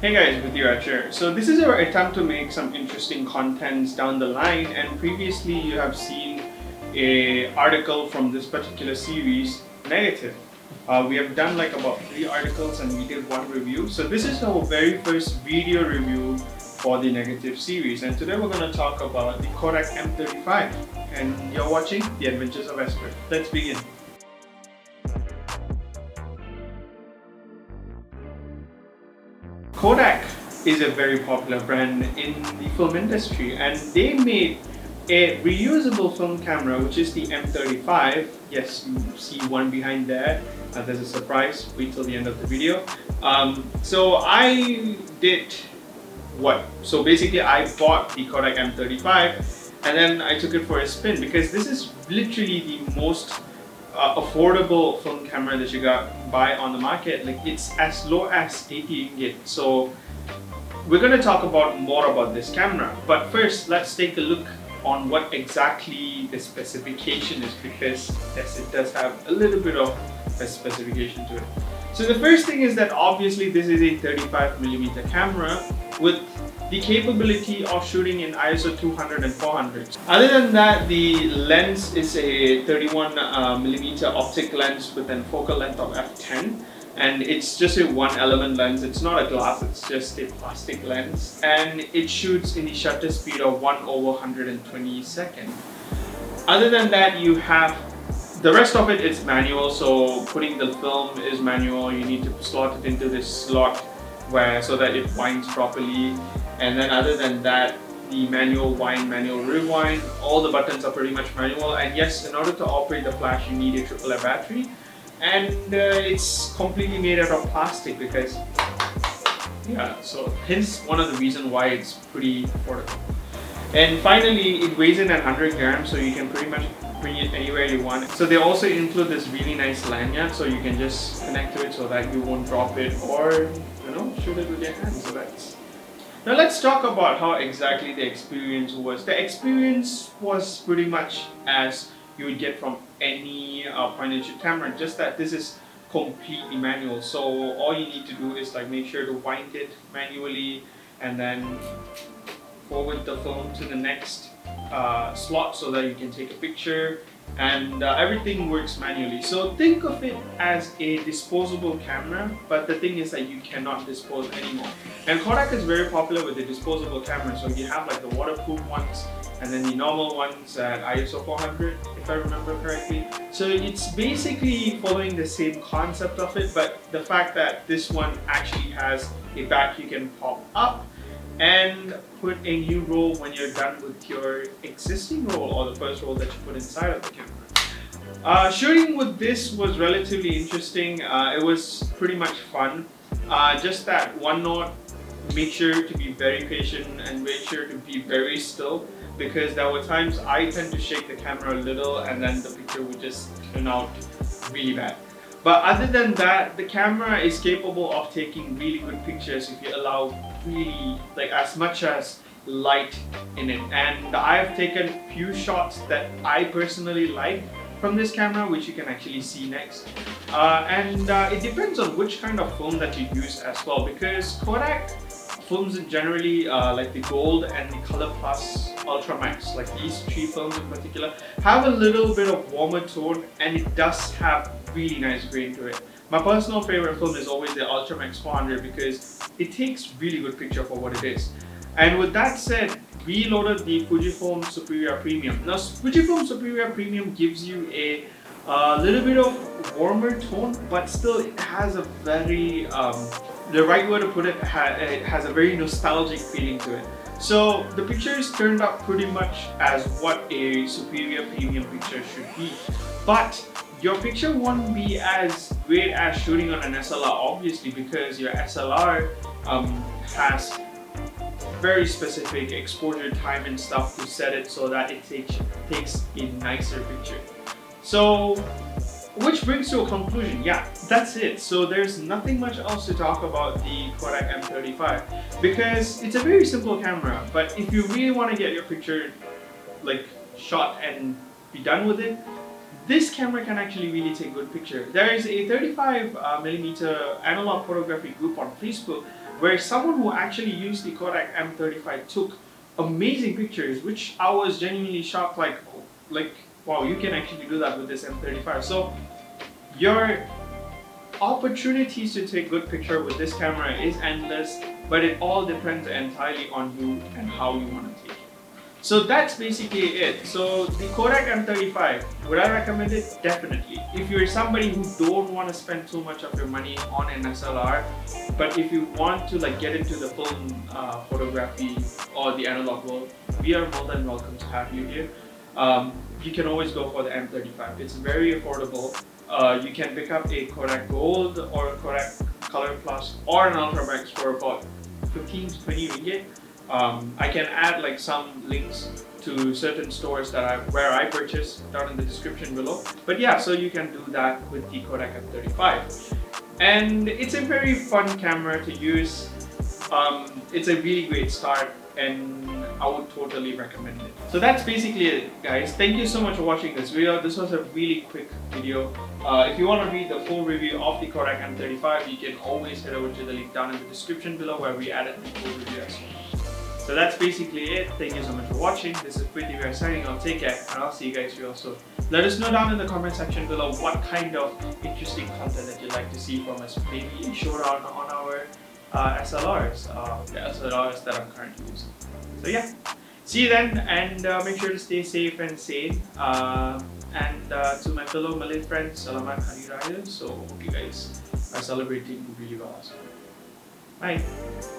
Hey guys, with you here. So this is our attempt to make some interesting contents down the line, and previously you have seen a article from this particular series, Negative. We have done like about 3 articles and we did 1 review. So this is our very first video review for the Negative series, and today we're going to talk about the Kodak M35, and you're watching The Adventures of Vesper. Let's begin. Kodak is a very popular brand in the film industry, and they made a reusable film camera, which is the M35. Yes, you see one behind there. There's a surprise. Wait till the end of the video. So I did what? So basically, I bought the Kodak M35, and then I took it for a spin because this is literally the most affordable film camera that you got buy on the market. Like, it's as low as 80 ringgit. So we're going to talk about more about this camera, but first let's take a look on what exactly the specification is, because yes, it does have a little bit of a specification to it. So the first thing is that obviously this is a 35mm camera with the capability of shooting in ISO 200 and 400. Other than that, the lens is a 31mm optic lens with a focal length of f10, and it's just a 1-element lens. It's not a glass, it's just a plastic lens, and it shoots in the shutter speed of 1/120 second. Other than that, you have the rest of it is manual, so putting the film is manual. You need to slot it into this slot so that it winds properly. And then other than that, the manual wind, manual rewind, all the buttons are pretty much manual. And yes, in order to operate the flash, you need a AAA battery. And it's completely made out of plastic because, yeah, so hence one of the reasons why it's pretty affordable. And finally, it weighs in at 100 grams, so you can pretty much bring it anywhere you want. So they also include this really nice lanyard, so you can just connect to it so that you won't drop it or, shoot it with your hands. So that's. Now let's talk about how exactly the experience was. The experience was pretty much as you would get from any point-and-shoot camera, just that this is completely manual. So all you need to do is like make sure to wind it manually and then forward the film to the next slot so that you can take a picture, and everything works manually. So think of it as a disposable camera, but the thing is that you cannot dispose anymore. And Kodak is very popular with the disposable cameras. So you have like the waterproof ones and then the normal ones at ISO 400, if I remember correctly. So it's basically following the same concept of it, but the fact that this one actually has a back you can pop up and put a new roll when you're done with your existing roll or the first roll that you put inside of the camera. Shooting with this was relatively interesting. It was pretty much fun. Just that one note, make sure to be very patient and make sure to be very still, because there were times I tend to shake the camera a little and then the picture would just turn out really bad. But other than that, the camera is capable of taking really good pictures if you allow really like as much as light in it. And I have taken few shots that I personally like from this camera, which you can actually see next. It depends on which kind of film that you use as well, because Kodak films generally like the Gold and the Color Plus Ultra Max, like these 3 films in particular, have a little bit of warmer tone, and it does have really nice grain to it. My personal favorite film is always the Ultra Max 400 because it takes really good picture for what it is. And with that said, we loaded the Fujifilm Superior Premium. Now Fujifilm Superior Premium gives you a little bit of warmer tone, but still it has a very the right way to put it, it has a very nostalgic feeling to it. So the pictures turned out pretty much as what a Superior Premium picture should be. But your picture won't be as great as shooting on an SLR, obviously, because your SLR has very specific exposure time and stuff to set it so that it takes a nicer picture. So, which brings to a conclusion. Yeah, that's it. So there's nothing much else to talk about the Kodak M35 because it's a very simple camera. But if you really want to get your picture like shot and be done with it, this camera can actually really take good pictures. There is a 35mm analog photography group on Facebook where someone who actually used the Kodak M35 took amazing pictures, which I was genuinely shocked, like wow, you can actually do that with this M35. So your opportunities to take good picture with this camera is endless, but it all depends entirely on you and how you want to take it. So that's basically it. So the Kodak M35, would I recommend it? Definitely. If you're somebody who don't want to spend too much of your money on an SLR, but if you want to like get into the film photography or the analog world, we are more than welcome to have you here. You can always go for the M35. It's very affordable. You can pick up a Kodak Gold or a Kodak Color Plus or an Ultra Max for about 15 to 20 ringgit. I can add like some links to certain stores where I purchase down in the description below. But yeah, so you can do that with the Kodak M35. And it's a very fun camera to use. It's a really great start and I would totally recommend it. So that's basically it, guys. Thank you so much for watching this video. This was a really quick video. If you want to read the full review of the Kodak M35, you can always head over to the link down in the description below where we added the full review as well. So that's basically it. Thank you so much for watching. This is Pretty Bear signing off. Take care and I'll see you guys real soon. Let us know down in the comment section below what kind of interesting content that you'd like to see from us. Maybe a showdown on our SLRs, the SLRs that I'm currently using. So yeah, see you then, and make sure to stay safe and sane. And to my fellow Malay friends, Selamat Hari Raya. So hope you guys are celebrating really well as well. Bye.